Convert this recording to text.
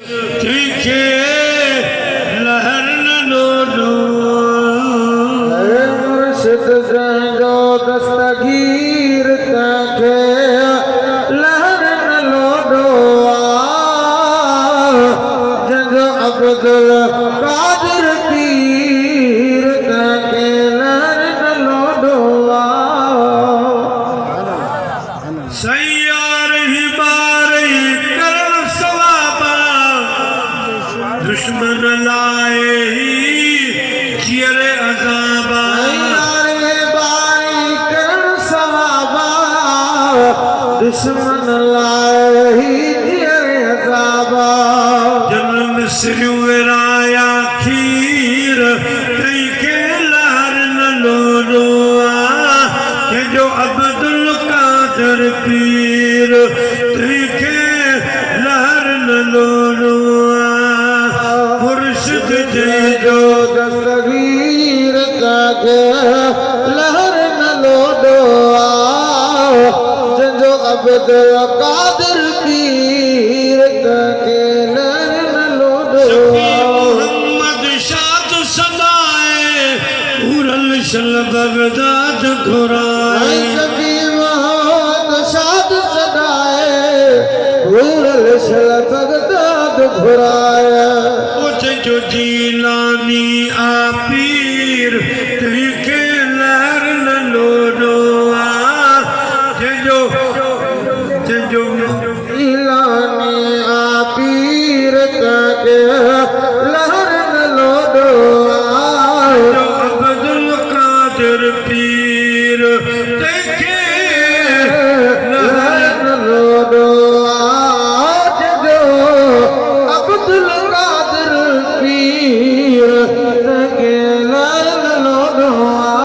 तीखे लहर लोडो मुर्शिद जो दस्तगीर तके लहर न लोडो जग अब्दुल कादिर पीर तके लहर न लोडो सैयार ही बारी करन सवाबा दुश्मन लाए ही जियरे अजाबा दुश्मन लाए ही जियरे अजाबा जन्म सिरुवराया खीर तीखे लहर न लोडो के जो अब्दुल कादिर पीर तीखे लहर न लोडो मुर्शिद जो दस्तगीर तके लहर न लोडो जो अब्दुल कादिर पीर तके लहर न लोडो मोहम्मद शाद सदाए पूरल शल बगदाद घुराए कभी मोहम्मद शाद सदाए पूरल शल बगदाद घुराया जो जीलानी आ